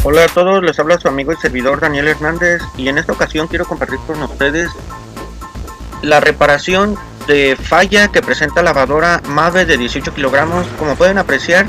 Hola a todos, les habla su amigo y servidor Daniel Hernández y en esta ocasión quiero compartir con ustedes la reparación de falla que presenta la lavadora Mave de 18 kilogramos. Como pueden apreciar,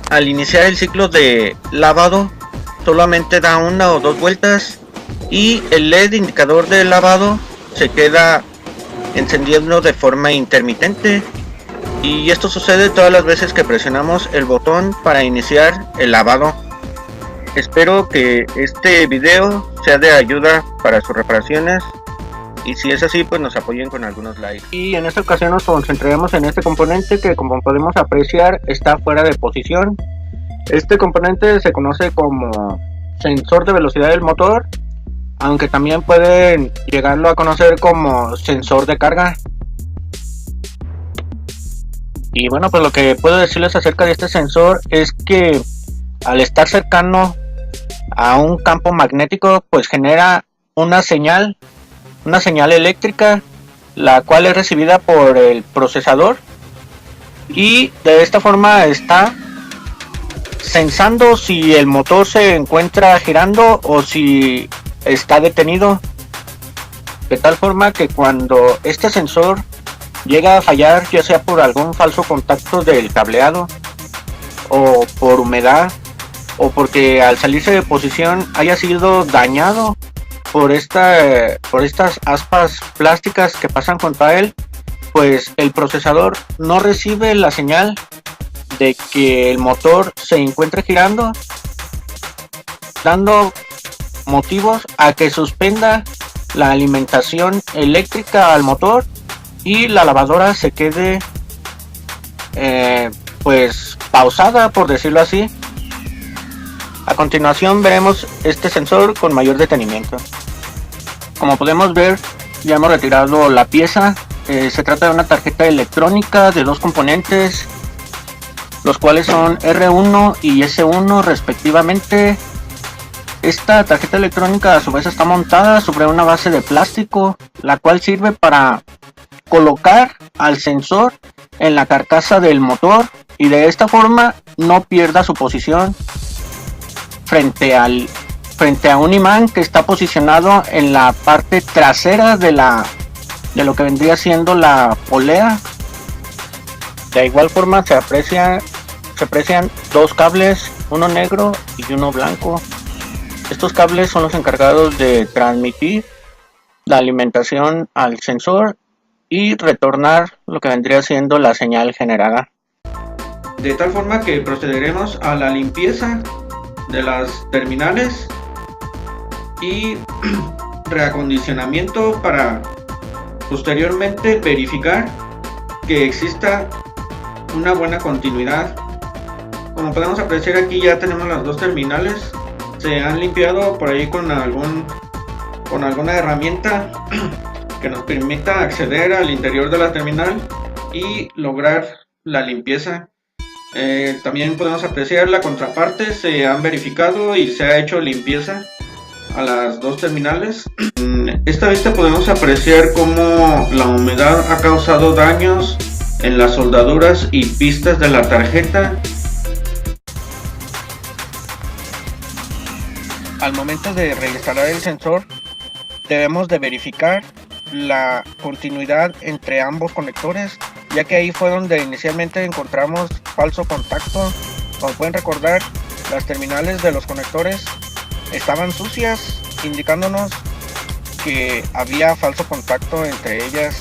al iniciar el ciclo de lavado solamente da una o dos vueltas y el LED indicador de lavado se queda encendiendo de forma intermitente, y esto sucede todas las veces que presionamos el botón para iniciar el lavado. Espero que este video sea de ayuda para sus reparaciones y si es así, pues nos apoyen con algunos likes. Y en esta ocasión nos concentraremos en este componente que, como podemos apreciar, está fuera de posición. Este componente se conoce como sensor de velocidad del motor, aunque también pueden llegarlo a conocer como sensor de carga. Y bueno, pues lo que puedo decirles acerca de este sensor es que al estar cercano a un campo magnético, pues genera una señal eléctrica, la cual es recibida por el procesador, y de esta forma está sensando si el motor se encuentra girando o si está detenido, de tal forma que cuando este sensor llega a fallar, ya sea por algún falso contacto del cableado o por humedad, o porque al salirse de posición haya sido dañado por estas aspas plásticas que pasan contra él, pues el procesador no recibe la señal de que el motor se encuentre girando, dando motivos a que suspenda la alimentación eléctrica al motor y la lavadora se quede pues pausada, por decirlo así. A continuación veremos este sensor con mayor detenimiento. Como podemos ver, ya hemos retirado la pieza. Se trata de una tarjeta electrónica de dos componentes, los cuales son R1 y S1 respectivamente. Esta tarjeta electrónica a su vez está montada sobre una base de plástico, la cual sirve para colocar al sensor en la carcasa del motor y de esta forma no pierda su posición frente a un imán que está posicionado en la parte trasera de lo que vendría siendo la polea. De igual forma se aprecian dos cables, uno negro y uno blanco. Estos cables son los encargados de transmitir la alimentación al sensor y retornar lo que vendría siendo la señal generada. De tal forma que procederemos a la limpieza de las terminales y reacondicionamiento para posteriormente verificar que exista una buena continuidad. Como podemos apreciar, aquí ya tenemos las dos terminales, se han limpiado por ahí con alguna herramienta que nos permita acceder al interior de la terminal y lograr la limpieza. También podemos apreciar la contraparte, se han verificado y se ha hecho limpieza a las dos terminales. En esta vista podemos apreciar cómo la humedad ha causado daños en las soldaduras y pistas de la tarjeta. Al momento de reinstalar el sensor, debemos de verificar la continuidad entre ambos conectores, ya que ahí fue donde inicialmente encontramos falso contacto. Como pueden recordar, las terminales de los conectores estaban sucias, indicándonos que había falso contacto entre ellas.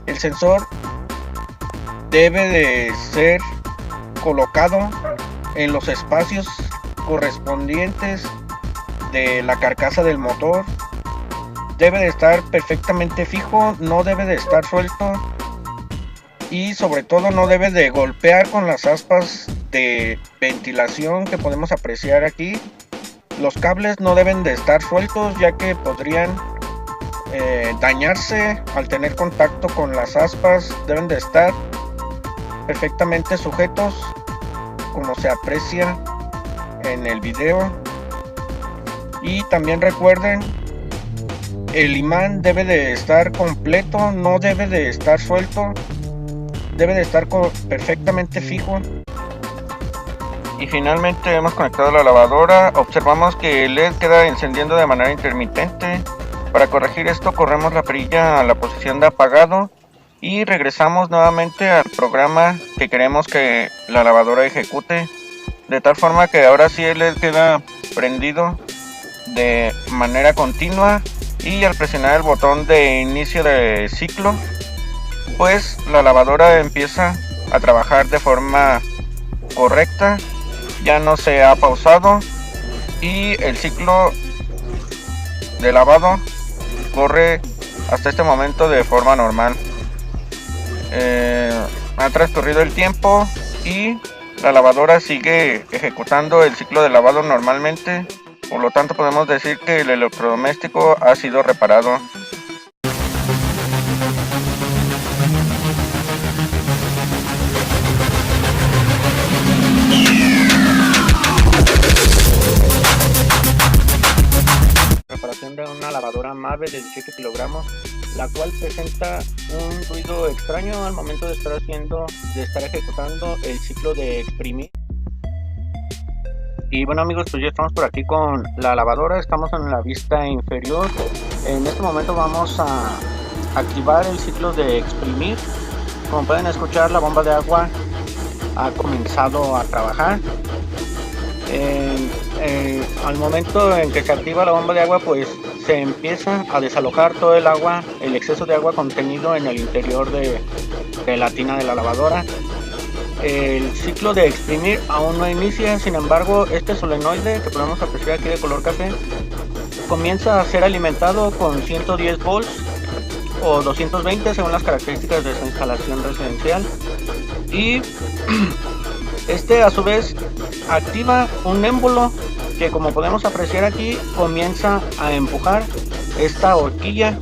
El sensor debe de ser colocado en los espacios correspondientes de la carcasa del motor. Debe de estar perfectamente fijo, no debe de estar suelto y sobre todo no debe de golpear con las aspas de ventilación que podemos apreciar aquí. Los cables no deben de estar sueltos, ya que podrían dañarse al tener contacto con las aspas. Deben de estar perfectamente sujetos, como se aprecia en el video. Y también recuerden, el imán debe de estar completo, no debe de estar suelto, debe de estar perfectamente fijo. Y finalmente hemos conectado la lavadora. Observamos que el LED queda encendiendo de manera intermitente. Para corregir esto, corremos la perilla a la posición de apagado y regresamos nuevamente al programa que queremos que la lavadora ejecute, de tal forma que ahora sí el LED queda prendido de manera continua, y al presionar el botón de inicio de ciclo, pues la lavadora empieza a trabajar de forma correcta, ya no se ha pausado y el ciclo de lavado corre hasta este momento de forma normal. Ha transcurrido el tiempo y la lavadora sigue ejecutando el ciclo de lavado normalmente, por lo tanto podemos decir que el electrodoméstico ha sido reparado. Reparación de una lavadora Mave de 17 kilogramos, la cual presenta un ruido extraño al momento de estar ejecutando el ciclo de exprimir. Y bueno amigos, pues ya estamos por aquí con la lavadora, estamos en la vista inferior. En este momento vamos a activar el ciclo de exprimir. Como pueden escuchar, la bomba de agua ha comenzado a trabajar. Al momento en que se activa la bomba de agua, pues se empieza a desalojar todo el agua, el exceso de agua contenido en el interior de la tina de la lavadora. El ciclo de exprimir aún no inicia, sin embargo este solenoide que podemos apreciar aquí de color café comienza a ser alimentado con 110 volts o 220 según las características de su instalación residencial, y este a su vez activa un émbolo que, como podemos apreciar aquí, comienza a empujar esta horquilla,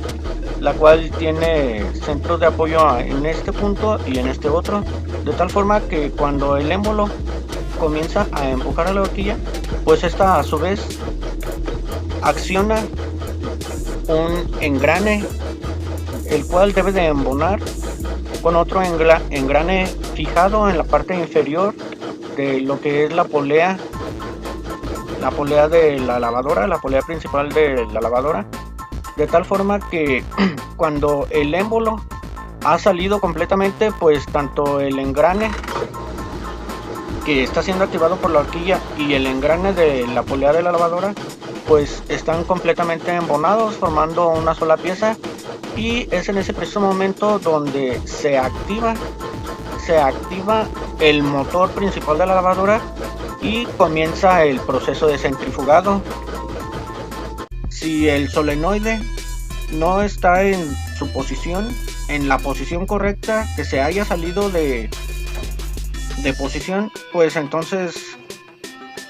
la cual tiene centros de apoyo en este punto y en este otro, de tal forma que cuando el émbolo comienza a empujar a la horquilla, pues esta a su vez acciona un engrane, el cual debe de embonar con otro engrane fijado en la parte inferior de lo que es la polea de la lavadora, la polea principal de la lavadora, de tal forma que cuando el émbolo ha salido completamente, pues tanto el engrane que está siendo activado por la horquilla y el engrane de la polea de la lavadora pues están completamente embonados, formando una sola pieza, y es en ese preciso momento donde se activa el motor principal de la lavadora y comienza el proceso de centrifugado. Si el solenoide no está en su posición, en la posición correcta, que se haya salido de posición, pues entonces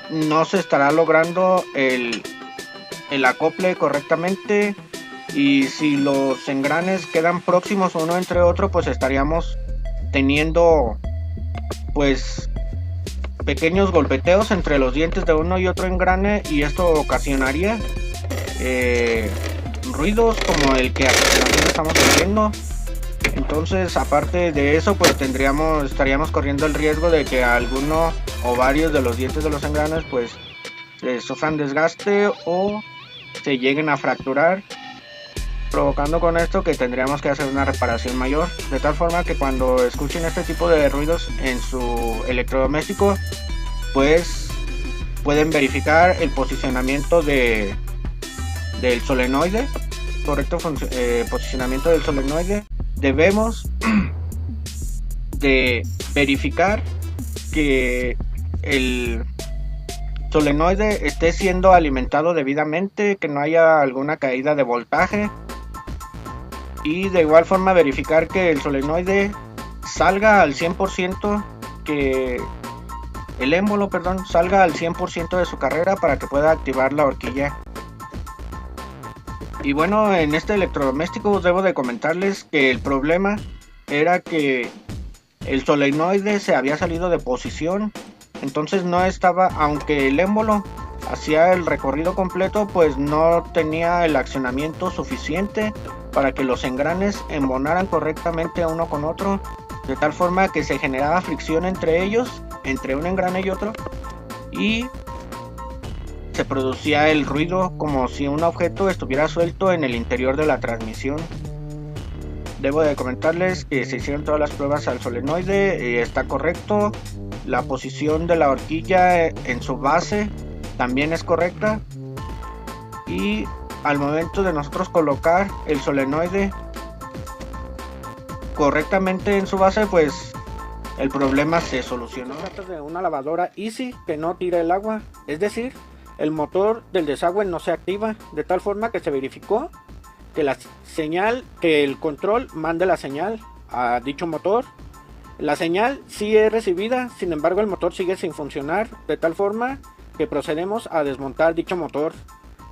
no se estará logrando el acople correctamente, y si los engranes quedan próximos uno entre otro, pues estaríamos teniendo pues pequeños golpeteos entre los dientes de uno y otro engrane, y esto ocasionaría ruidos como el que actualmente estamos oyendo. Entonces, aparte de eso, pues estaríamos corriendo el riesgo de que alguno o varios de los dientes de los engranes pues sufran desgaste o se lleguen a fracturar, provocando con esto que tendríamos que hacer una reparación mayor, de tal forma que cuando escuchen este tipo de ruidos en su electrodoméstico, pues pueden verificar el posicionamiento del solenoide, correcto posicionamiento del solenoide. Debemos de verificar que el solenoide esté siendo alimentado debidamente, que no haya alguna caída de voltaje, y de igual forma verificar que el solenoide salga al 100%, que el émbolo, salga al 100% de su carrera para que pueda activar la horquilla. Y bueno, en este electrodoméstico debo de comentarles que el problema era que el solenoide se había salido de posición Entonces no estaba, aunque el émbolo hacía el recorrido completo, pues no tenía el accionamiento suficiente para que los engranes embonaran correctamente uno con otro, de tal forma que se generaba fricción entre ellos, entre un engrane y otro, y se producía el ruido como si un objeto estuviera suelto en el interior de la transmisión. Debo de comentarles que se hicieron todas las pruebas al solenoide y está correcto. La posición de la horquilla en su base también es correcta. Y al momento de nosotros colocar el solenoide correctamente en su base, pues el problema se solucionó. Se trata de una lavadora Easy que no tira el agua, es decir, el motor del desagüe no se activa, de tal forma que se verificó que la señal, que el control mande la señal a dicho motor. La señal sí es recibida, sin embargo el motor sigue sin funcionar, de tal forma que procedemos a desmontar dicho motor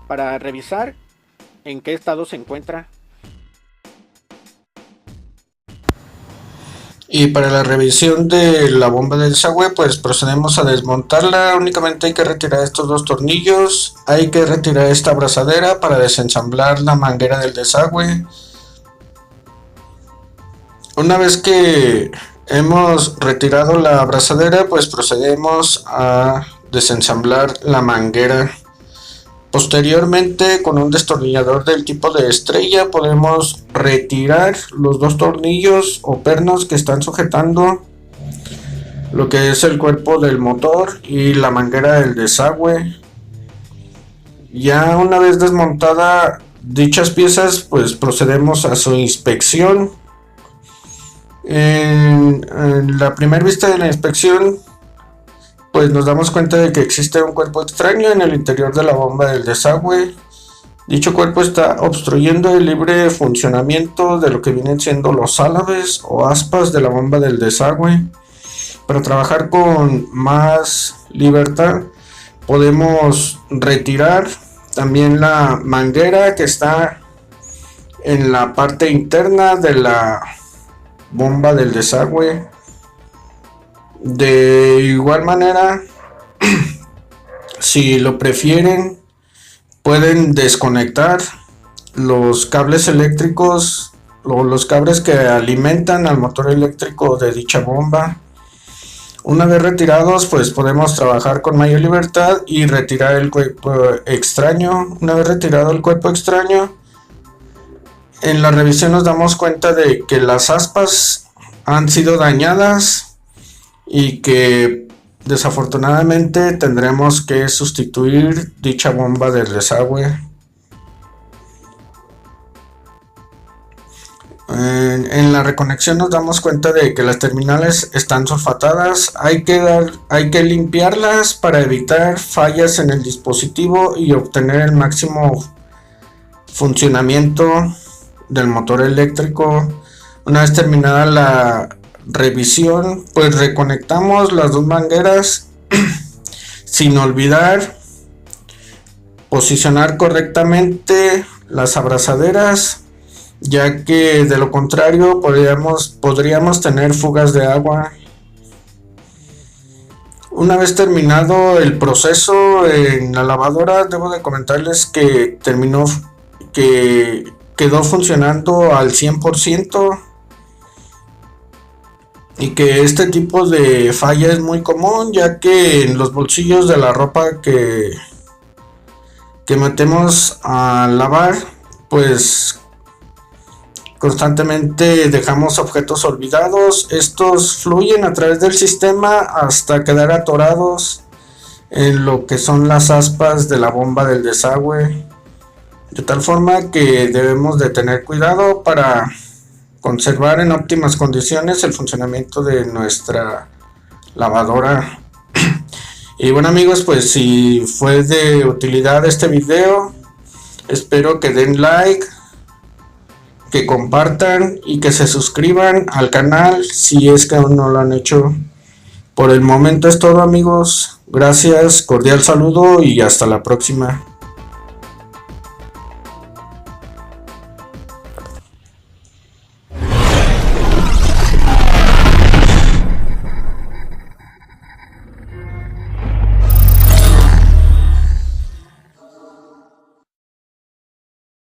para revisar en qué estado se encuentra. Y para la revisión de la bomba del desagüe, pues procedemos a desmontarla. Únicamente hay que retirar estos dos tornillos, hay que retirar esta abrazadera para desensamblar la manguera del desagüe. Una vez que hemos retirado la abrazadera, pues procedemos a desensamblar la manguera. Posteriormente, con un destornillador del tipo de estrella, podemos retirar los dos tornillos o pernos que están sujetando lo que es el cuerpo del motor y la manguera del desagüe. Ya una vez desmontada dichas piezas, pues procedemos a su inspección. En la primera vista de la inspección, pues nos damos cuenta de que existe un cuerpo extraño en el interior de la bomba del desagüe. Dicho cuerpo está obstruyendo el libre funcionamiento de lo que vienen siendo los álabes o aspas de la bomba del desagüe. Para trabajar con más libertad, podemos retirar también la manguera que está en la parte interna de la bomba del desagüe. De igual manera, si lo prefieren, pueden desconectar los cables eléctricos o los cables que alimentan al motor eléctrico de dicha bomba. Una vez retirados, pues podemos trabajar con mayor libertad y retirar el cuerpo extraño. Una vez retirado el cuerpo extraño, en la revisión nos damos cuenta de que las aspas han sido dañadas y que desafortunadamente tendremos que sustituir dicha bomba del desagüe. En la reconexión nos damos cuenta de que las terminales están sulfatadas. Hay que limpiarlas para evitar fallas en el dispositivo y obtener el máximo funcionamiento del motor eléctrico. Una vez terminada la revisión, pues reconectamos las dos mangueras sin olvidar posicionar correctamente las abrazaderas, ya que de lo contrario podríamos tener fugas de agua. Una vez terminado el proceso en la lavadora, debo de comentarles que quedó funcionando al 100%. Y que este tipo de falla es muy común, ya que en los bolsillos de la ropa que metemos a lavar, pues constantemente dejamos objetos olvidados. Estos fluyen a través del sistema hasta quedar atorados en lo que son las aspas de la bomba del desagüe, de tal forma que debemos de tener cuidado para conservar en óptimas condiciones el funcionamiento de nuestra lavadora. Y bueno amigos, pues si fue de utilidad este video, espero que den like, que compartan y que se suscriban al canal si es que aún no lo han hecho. Por el momento es todo amigos, gracias, cordial saludo y hasta la próxima.